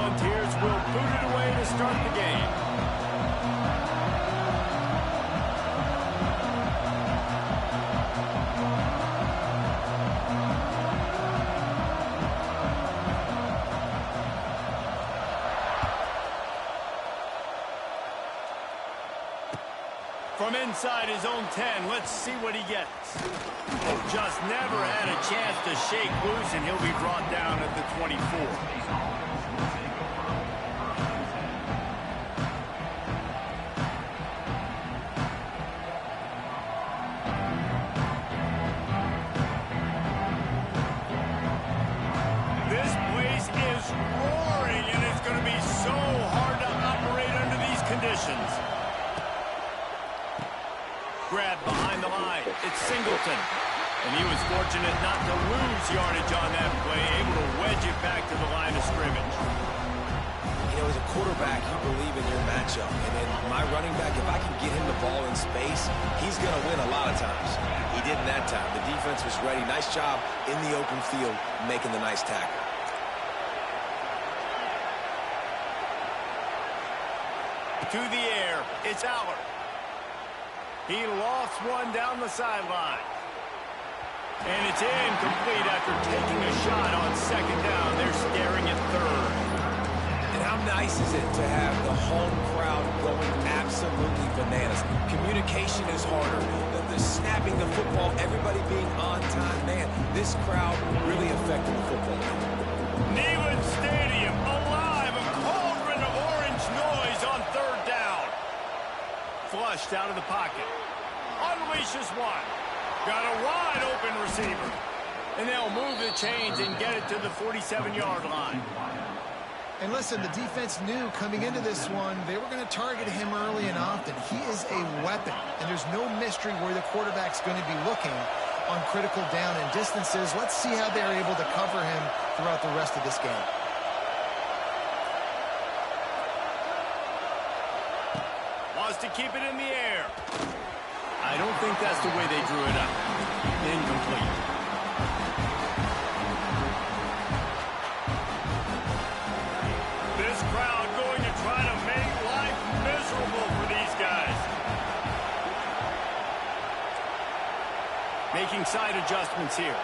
Volunteers will boot it away to start the game. From inside his own 10, let's see what he gets. Just never had a chance to shake loose, and he'll be brought down at the 24. This place is roaring, and it's going to be so hard to operate under these conditions. Grab behind the line. It's Singleton. And he was fortunate not to lose yardage on that play, able to wedge it back to the line of scrimmage. You know, as a quarterback, you believe in your matchup. And in my running back, if I can get him the ball in space, he's going to win a lot of times. He didn't that time. The defense was ready. Nice job in the open field making the nice tackle. To the air. It's Aller. He lofts one down the sideline. And it's incomplete after taking a shot on second down. They're staring at third. And how nice is it to have the home crowd going absolutely bananas? Communication is harder. The snapping the football, everybody being on time. Man, this crowd really affected the football game. Neyland Stadium alive. A cauldron of orange noise on third down. Flushed out of the pocket. Unleashes one. Got a wide open receiver. And they'll move the chains and get it to the 47-yard line. And listen, the defense knew coming into this one, they were going to target him early and often. He is a weapon, and there's no mystery where the quarterback's going to be looking on critical down and distances. Let's see how they're able to cover him throughout the rest of this game. Wants to keep it in the air. I don't think that's the way they drew it up. Incomplete. This crowd going to try to make life miserable for these guys. Making side adjustments here.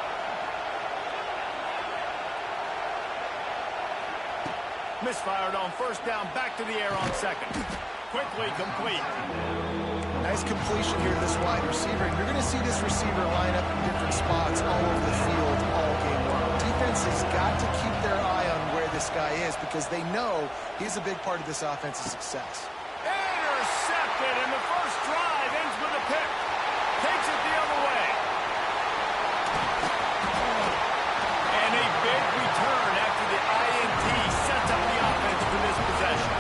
Misfired on first down, back to the air on second. Quickly complete. Nice completion here to this wide receiver. And you're going to see this receiver line up in different spots all over the field all game long. Defense has got to keep their eye on where this guy is because they know he's a big part of this offense's success. Intercepted, and the first drive ends with a pick. Takes it the other way. And a big return after the INT sets up the offense for this possession.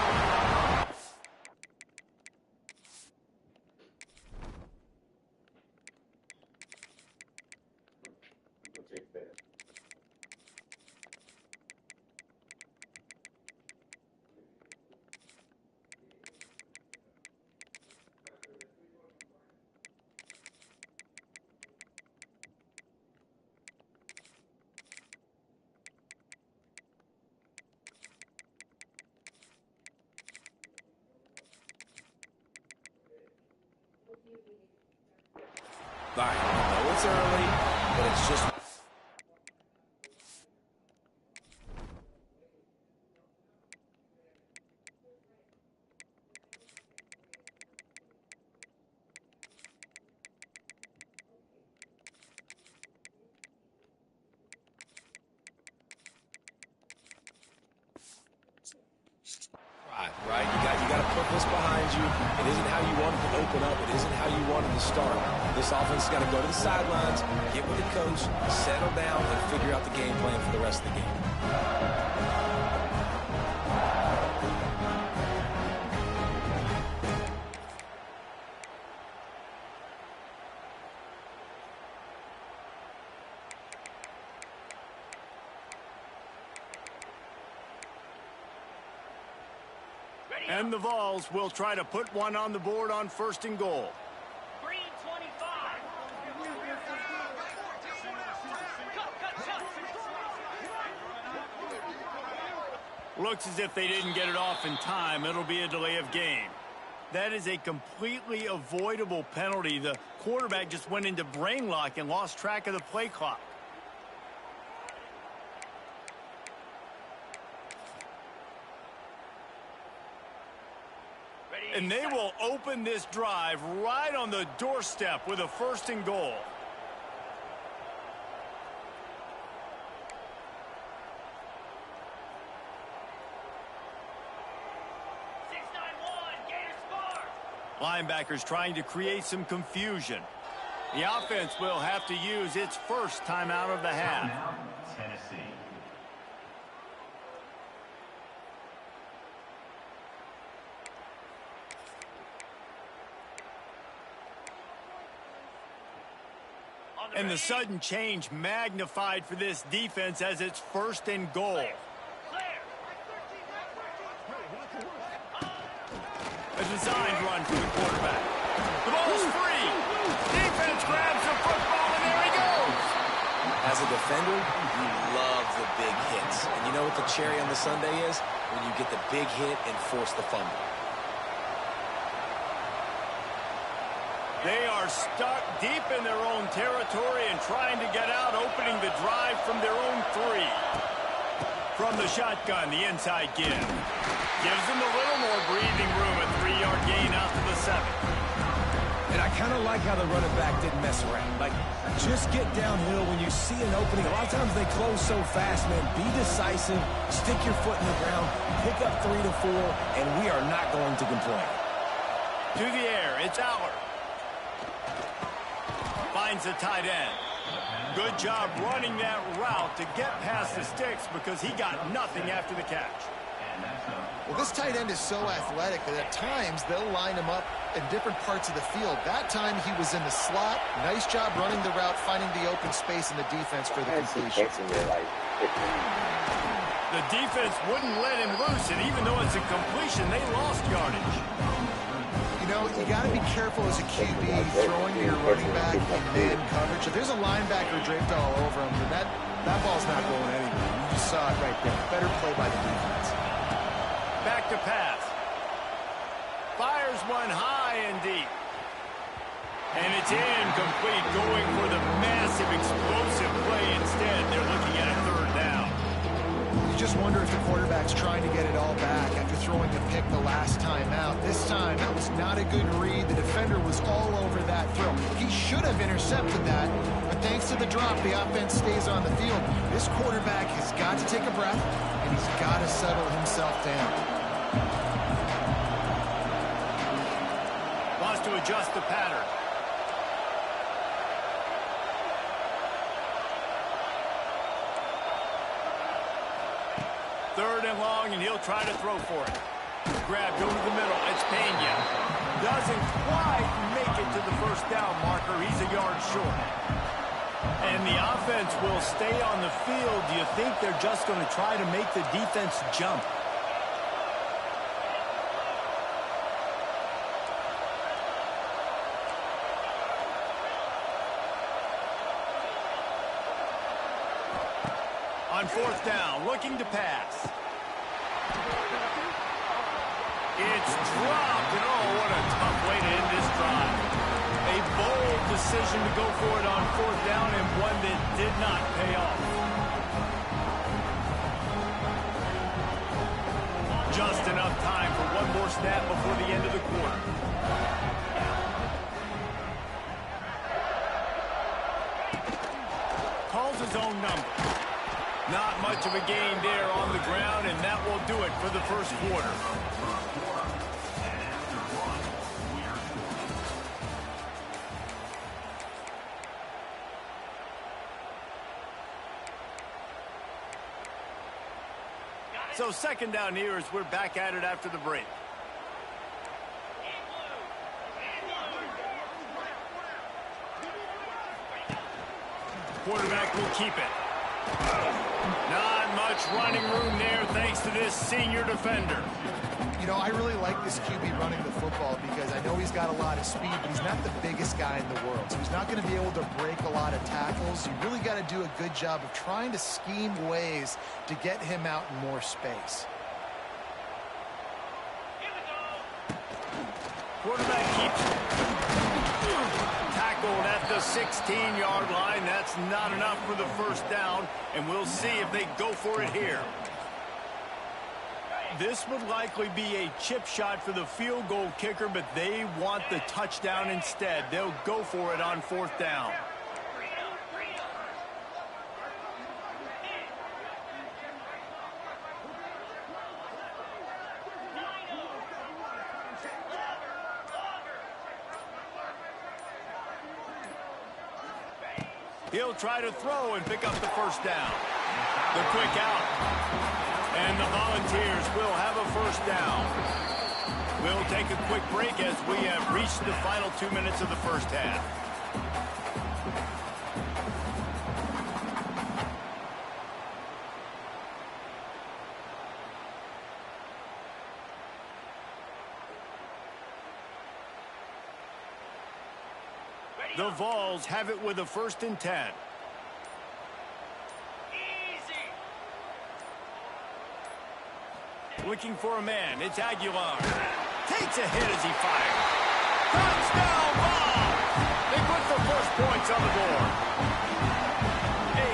All right, I know it's early, but it's just... Right. You got to put this behind you. It isn't how you wanted to open up. It isn't how you wanted to start. This offense has got to go to the sidelines, get with the coach, settle down, and figure out the game plan for the rest of the game. And the Vols will try to put one on the board on first and goal. Green 25. Looks as if they didn't get it off in time. It'll be a delay of game. That is a completely avoidable penalty. The quarterback just went into brain lock and lost track of the play clock. And they will open this drive right on the doorstep with a 1st and goal. Linebackers trying to create some confusion. The offense will have to use its first timeout of the half. Tennessee. And the sudden change magnified for this defense as it's 1st and goal. A designed run for the quarterback. The ball's free. Defense grabs the football, and there he goes. As a defender, you love the big hits. And you know what the cherry on the sundae is? When you get the big hit and force the fumble. They are stuck deep in their own territory and trying to get out, opening the drive from their own 3. From the shotgun, the inside give. Gives them a little more breathing room, a 3-yard gain out to the 7. And I kind of like how the running back didn't mess around. Like, just get downhill when you see an opening. A lot of times they close so fast, man. Be decisive, stick your foot in the ground, pick up 3 to 4, and we are not going to complain. To the air, it's Aller. Finds the tight end. Good job running that route to get past the sticks because he got nothing after the catch. Well, this tight end is so athletic that at times they'll line him up in different parts of the field. That time he was in the slot. Nice job running the route, finding the open space in the defense for the completion. The defense wouldn't let him loose, and even though it's a completion, they lost yardage. You know, you got to be careful as a QB throwing to your running back in man coverage. If there's a linebacker draped all over him, then that ball's not going anywhere. You just saw it right there. Better play by the defense. Back to pass. Fires one high and deep. And it's incomplete, going for the massive explosive play instead. They're looking at a 3rd down. You just wonder if the quarterback's trying to get it all back after throwing the pick the last time out. This time, that was not a good read. The defender was all over that throw. He should have intercepted that, but thanks to the drop, the offense stays on the field. This quarterback has got to take a breath, and he's got to settle himself down. Wants to adjust the pattern. Third and long, and he'll try to throw for it. Grabbed over the middle. It's Pena. Doesn't quite make it to the 1st down marker. He's a yard short. And the offense will stay on the field. Do you think they're just going to try to make the defense jump? On 4th down, looking to pass. It's dropped, and oh, what a tough way to end this drive. A bold decision to go for it on 4th down, and one that did not pay off. Just enough time for one more snap before the end of the quarter. Calls his own number. Not much of a gain there on the ground, and that will do it for the 1st quarter. So 2nd down here as we're back at it after the break. Quarterback will keep it. Not much running room there thanks to this senior defender. You know, I really like this QB running the football because I know he's got a lot of speed, but he's not the biggest guy in the world. So he's not going to be able to break a lot of tackles. You really got to do a good job of trying to scheme ways to get him out in more space. Quarterback keeps tackled at the 16-yard line. That's not enough for the first down, and we'll see if they go for it here. This would likely be a chip shot for the field goal kicker, but they want the touchdown instead. They'll go for it on 4th down. He'll try to throw and pick up the first down. The quick out. And the Volunteers will have a first down. We'll take a quick break as we have reached the final 2 minutes of the first half. The Vols have it with a 1st and 10. Looking for a man. It's Aguilar. Takes a hit as he fires. Touchdown ball! They put the first points on the board. A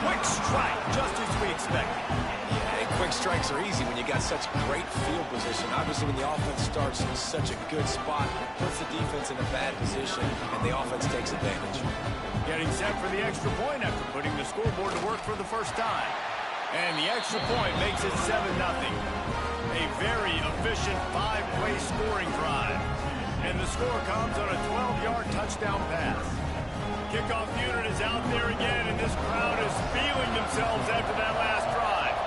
quick strike, just as we expected. Yeah, and quick strikes are easy when you got such great field position. Obviously, when the offense starts in such a good spot, puts the defense in a bad position, and the offense takes advantage. Getting set for the extra point after putting the scoreboard to work for the first time. And the extra point makes it 7-0. A very efficient 5-play scoring drive. And the score comes on a 12-yard touchdown pass. Kickoff unit is out there again, and this crowd is feeling themselves after that last drive.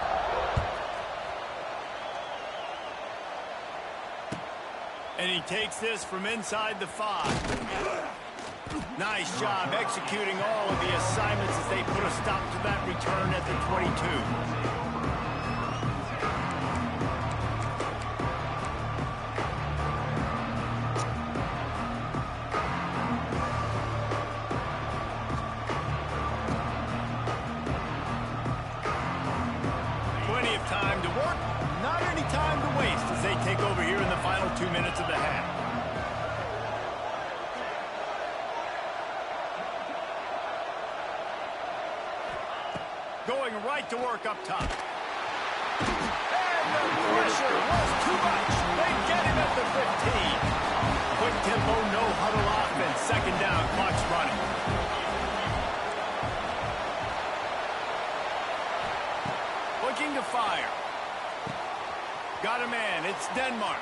And he takes this from inside the 5. Nice job executing all of the assignments as they put a stop to that return at the 22. Time to work, not any time to waste as they take over here in the final 2 minutes of the half. Going right to work up top. And the pressure was too much. They get him at the 15. Quick tempo, no huddle offense. 2nd down, clock's running. Looking to fire. Got a man. It's Denmark.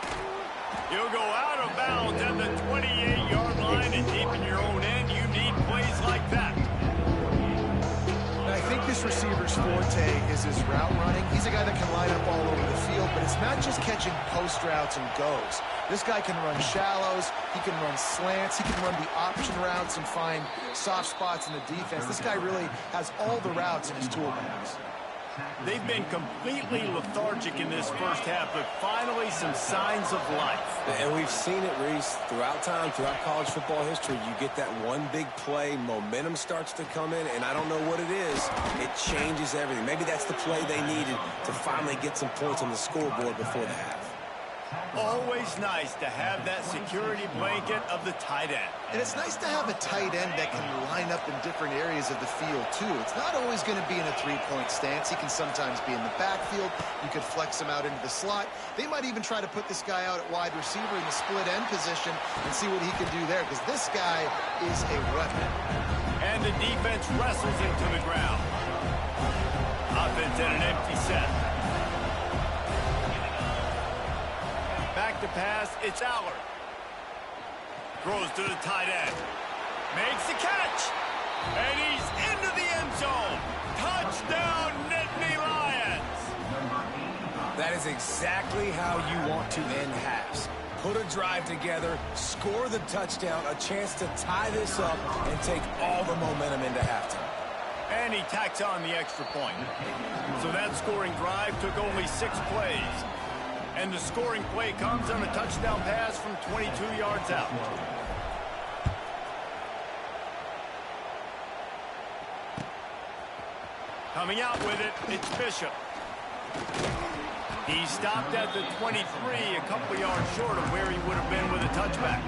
He'll go out of bounds at the 28-yard line, and deep in your own end, you need plays like that. I think this receiver's forte is his route running. He's a guy that can line up all over the field, but it's not just catching post routes and goes. This guy can run shallows, he can run slants, he can run the option routes and find soft spots in the defense. This guy really has all the routes in his toolbox. They've been completely lethargic in this first half, but finally some signs of life. And we've seen it, Reese, throughout time, throughout college football history. You get that one big play, momentum starts to come in, and I don't know what it is. It changes everything. Maybe that's the play they needed to finally get some points on the scoreboard before the half. Always nice to have that security blanket of the tight end. And it's nice to have a tight end that can line up in different areas of the field, too. It's not always going to be in a three-point stance. He can sometimes be in the backfield. You could flex him out into the slot. They might even try to put this guy out at wide receiver in the split end position and see what he can do there, because this guy is a weapon. And the defense wrestles him to the ground. Offense in an empty set. Back to pass, it's Allard. Throws to the tight end. Makes the catch. And he's into the end zone. Touchdown, Nittany Lions. That is exactly how you want to end halves. Put a drive together, score the touchdown, a chance to tie this up, and take all the momentum into halftime. And he tacks on the extra point. So that scoring drive took only 6 plays. And the scoring play comes on a touchdown pass from 22 yards out. Coming out with it, it's Bishop. He stopped at the 23, a couple yards short of where he would have been with a touchback.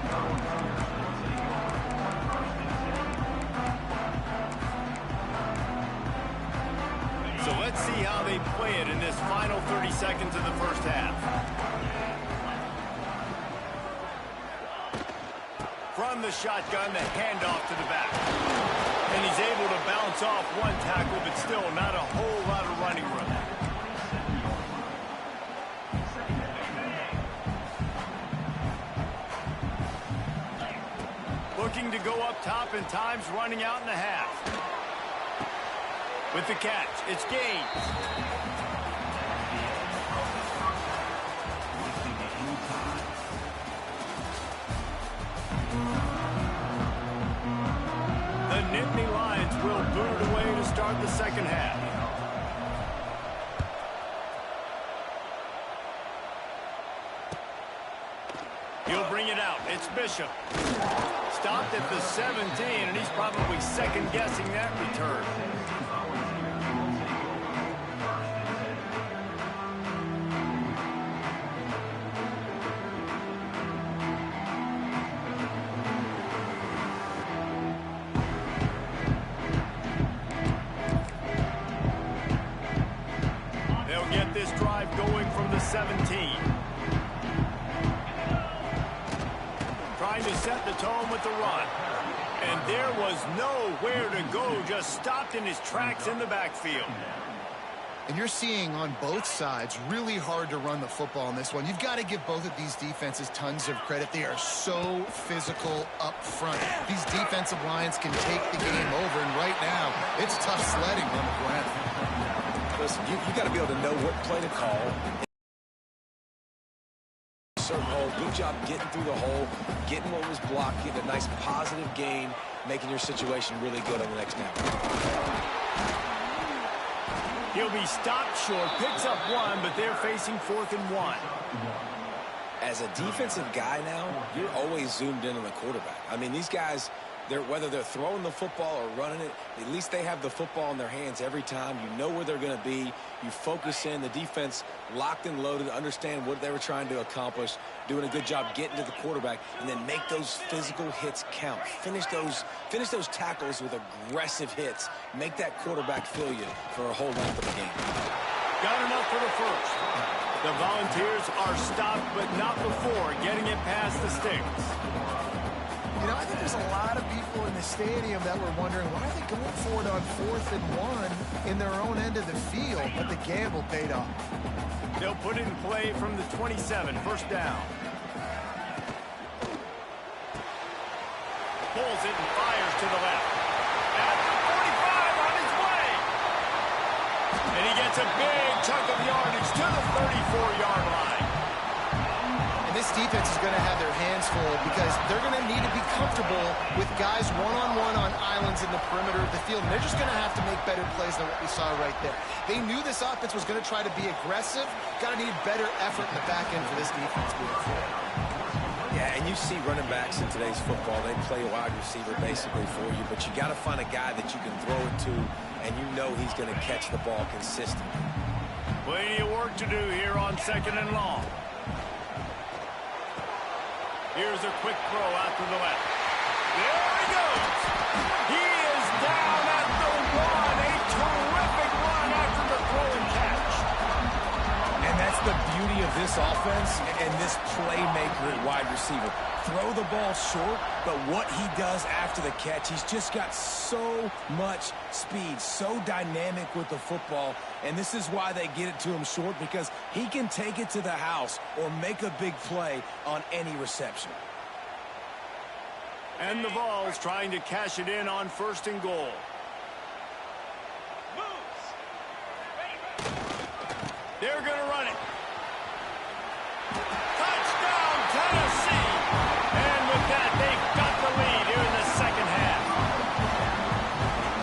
So let's see how they play it in this final 30 seconds of the first half. From the shotgun, the handoff to the back. And he's able to bounce off one tackle, but still not a whole lot of running room. Looking to go up top, and time's running out in the half. With the catch, it's Gaines. The Nittany Lions will boot it away to start the second half. He'll bring it out. It's Bishop. Stopped at the 17, and he's probably second-guessing that return. They'll get this drive going from the 17. Trying to set the tone with the run. And there was nowhere to go, just stopped in his tracks in the backfield. And you're seeing on both sides really hard to run the football in this one. You've got to give both of these defenses tons of credit. They are so physical up front. These defensive lines can take the game over, and right now, it's tough sledding on the ground. Listen, you got to be able to know what play to call. Certain hole. Good job getting through the hole, getting what was blocked, getting a nice positive gain, making your situation really good on the next snap. He'll be stopped short, picks up one, but they're facing 4th and 1. As a defensive guy now, you're always zoomed in on the quarterback. I mean, these guys, whether they're throwing the football or running it, at least they have the football in their hands every time. You know where they're going to be. You focus in. The defense locked and loaded, understand what they were trying to accomplish, doing a good job getting to the quarterback, and then make those physical hits count. Finish those tackles with aggressive hits. Make that quarterback feel you for a whole lot of the game. Got enough for the first. The Volunteers are stopped, but not before getting it past the sticks. You know, I think there's a lot of people in the stadium that were wondering, why are they going for it on 4th and 1 in their own end of the field? But the gamble paid off. They'll put it in play from the 27, first down. Pulls it and fires to the left. At the 45 on his way. And he gets a big chunk of yardage to the 34-yard line. This defense is going to have their hands full because they're going to need to be comfortable with guys one-on-one on islands in the perimeter of the field. And they're just going to have to make better plays than what we saw right there. They knew this offense was going to try to be aggressive. Got to need better effort in the back end for this defense moving forward. Yeah, and you see running backs in today's football, they play a wide receiver basically for you, but you got to find a guy that you can throw it to, and you know he's going to catch the ball consistently. Plenty of work to do here on 2nd and long. Here's a quick throw out to the left. There he goes. He is down at the 1. A terrific run after the throw and catch. And that's the beauty of this offense and this playmaker at wide receiver. Throw the ball short, but what he does after the catch, he's just got so much speed, so dynamic with the football, and this is why they get it to him short, because he can take it to the house or make a big play on any reception. And the Vols trying to cash it in on 1st and goal. They're going to run it. Touchdown, Tennessee! And with that, they've got the lead here in the second half.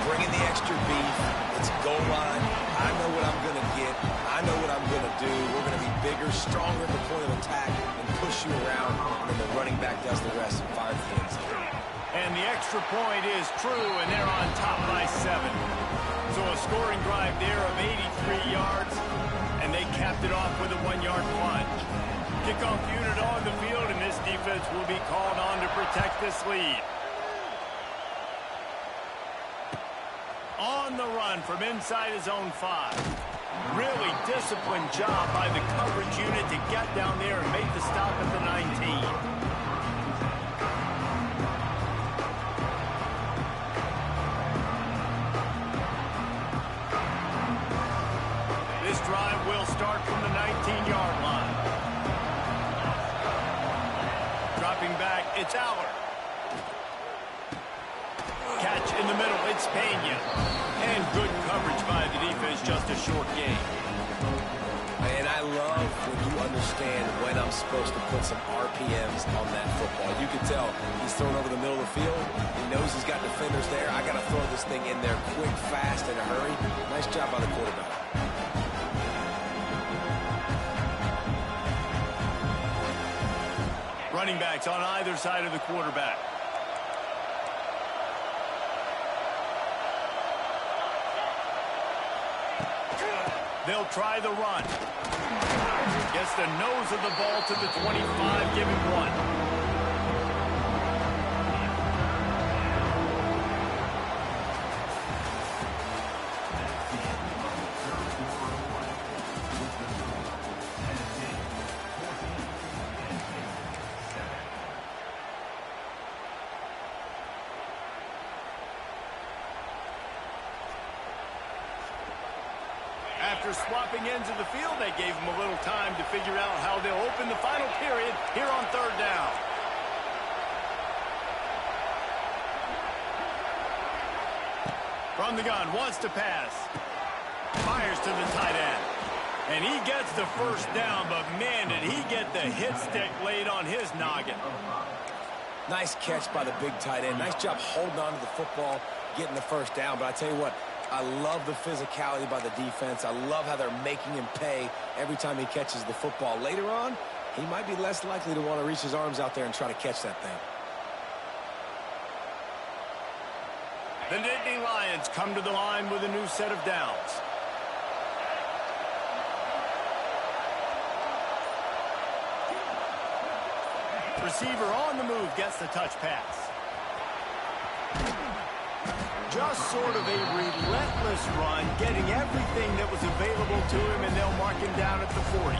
Bringing the extra beef. It's goal line. I know what I'm going to get. I know what I'm going to do. We're going to be bigger, stronger at the point of attack and push you around. And then the running back does the rest and fires the end zone. And the extra point is true, and they're on top by 7. So a scoring drive there of 83 yards. And they capped it off with a 1-yard plunge. Kickoff unit on the field, and this defense will be called on to protect this lead. On the run from inside his own 5. Really disciplined job by the coverage unit to get down there and make the stop at the 19. This drive will start from the 19-yard line. Dropping back, it's Aller. Catch in the middle, it's Pena. And good coverage by the defense, just a short gain. And I love when you understand when I'm supposed to put some RPMs on that football. You can tell he's thrown over the middle of the field. He knows he's got defenders there. I got to throw this thing in there quick, fast, in a hurry. Nice job by the quarterback. Running backs on either side of the quarterback. They'll try the run. Gets the nose of the ball to the 25, giving 1. After swapping ends of the field, they gave him a little time to figure out how they'll open the final period here on 3rd down. From the gun, wants to pass. Fires to the tight end. And he gets the first down, but man, did he get the hit stick laid on his noggin. Nice catch by the big tight end. Nice job holding on to the football, getting the first down. But I tell you what, I love the physicality by the defense. I love how they're making him pay every time he catches the football. Later on, he might be less likely to want to reach his arms out there and try to catch that thing. The Nittany Lions come to the line with a new set of downs. Receiver on the move gets the touch pass. Just sort of a relentless run, getting everything that was available to him, and they'll mark him down at the 40.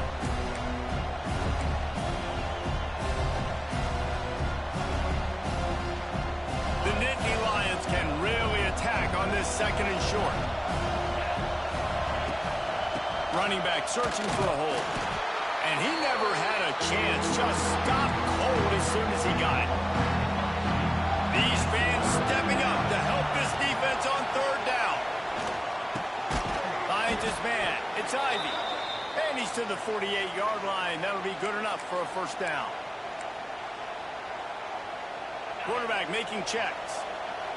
The Nittany Lions can really attack on this 2nd and short. Running back searching for a hole. And he never had a chance, just stopped cold as soon as he got it. These fans stepping up to help this defense on 3rd down. Finds his man. It's Ivy. And he's to the 48-yard line. That'll be good enough for a first down. Quarterback making checks.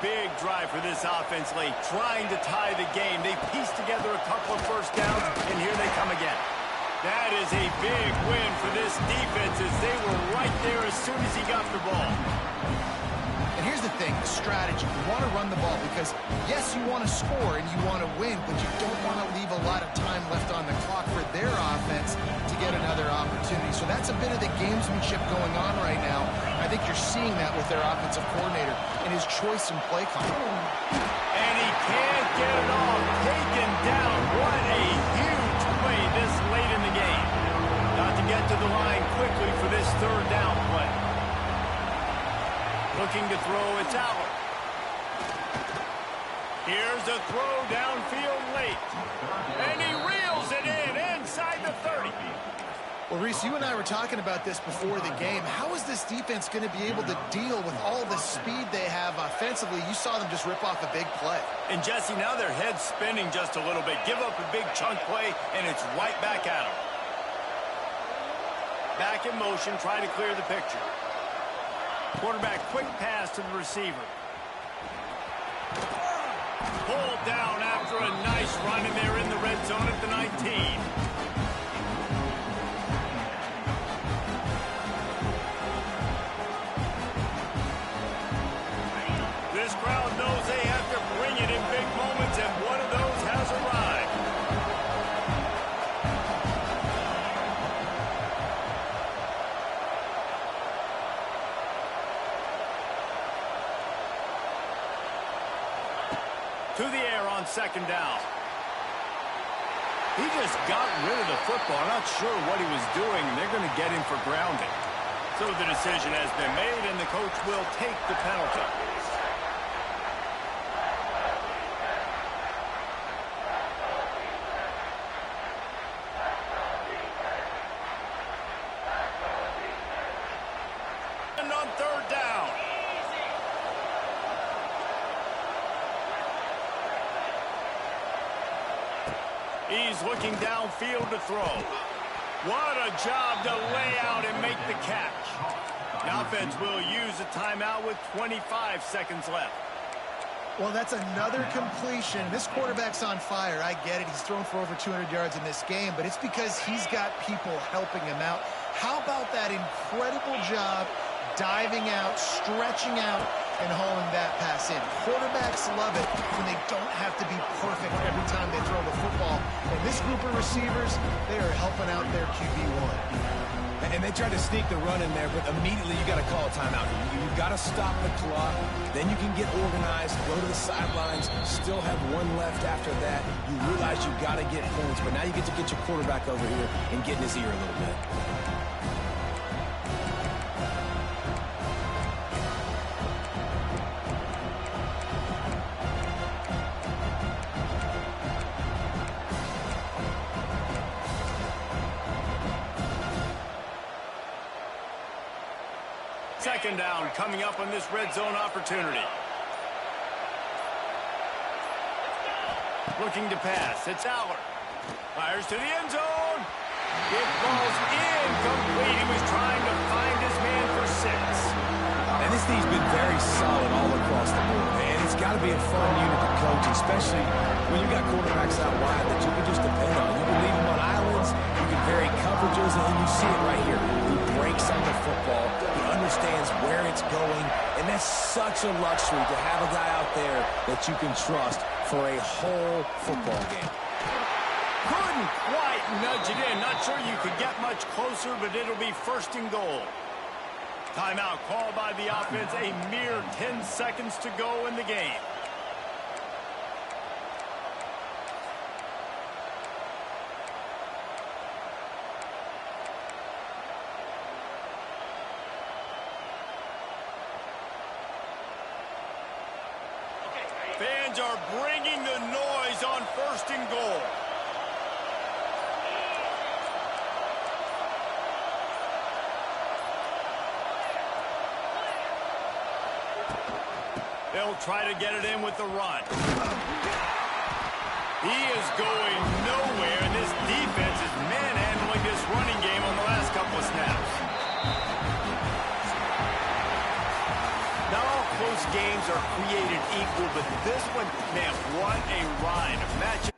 Big drive for this offense late, trying to tie the game. They pieced together a couple of first downs, and here they come again. That is a big win for this defense as they were right there as soon as he got the ball. And here's the thing, the strategy. You want to run the ball because, yes, you want to score and you want to win, but you don't want to leave a lot of time left on the clock for their offense to get another opportunity. So that's a bit of the gamesmanship going on right now. I think you're seeing that with their offensive coordinator and his choice in play call. And he can't get it off. Taken down. What a huge play this late in the game. Got to get to the line quickly for this 3rd down play. Looking to throw, it's Aller. Here's a throw downfield late. And he reels it in inside the 30. Well, Reese, you and I were talking about this before the game. How is this defense going to be able to deal with all the speed they have offensively? You saw them just rip off a big play. And, Jesse, now their head's spinning just a little bit. Give up a big chunk play, and it's right back at them. Back in motion, try to clear the picture. Quarterback, quick pass to the receiver. Pulled down after a nice run, and they're in the red zone at the 19. This crowd knows they have to bring it in big moments, and one of those has arrived. air on second down. He just got rid of the football. Not sure what he was doing. They're going to get him for grounding. So the decision has been made, and the coach will take the penalty. And on third down. He's looking downfield to throw. What a job to lay out and make the catch. The offense will use a timeout with 25 seconds left. Well, that's another completion. This quarterback's on fire. I get it. He's thrown for over 200 yards in this game, but it's because he's got people helping him out. How about that incredible job diving out, stretching out, and hauling that pass in? Quarterbacks love it when they don't have to be perfect every time they throw the football. And this group of receivers, they are helping out their QB1. And they tried to sneak the run in there, but immediately you got to call a timeout. You've got to stop the clock. Then you can get organized, go to the sidelines, still have one left after that. You realize you got to get points, but now you get to get your quarterback over here and get in his ear a little bit. Second down coming up on this red zone opportunity. Looking to pass. It's Aller. Fires to the end zone. It falls incomplete. He was trying to find his man for 6. And this team's been very solid all across the board. And it's got to be a fun unit to coach, especially when you got quarterbacks out wide that you can just depend on. You can leave them on islands. You can vary coverages, and you see it right here. He breaks on the football. He understands where it's going, and that's such a luxury to have a guy out there that you can trust for a whole football game. Couldn't quite nudge it in. Not sure you could get much closer, but it'll be first and goal. Timeout called by the offense. A mere 10 seconds to go in the game. Fans are bringing the noise on first and goal. They'll try to get it in with the run. He is going nowhere, and this defense is manhandling this running game on the last couple of snaps. Not all close games are created equal, but this one, man, what a ride. Match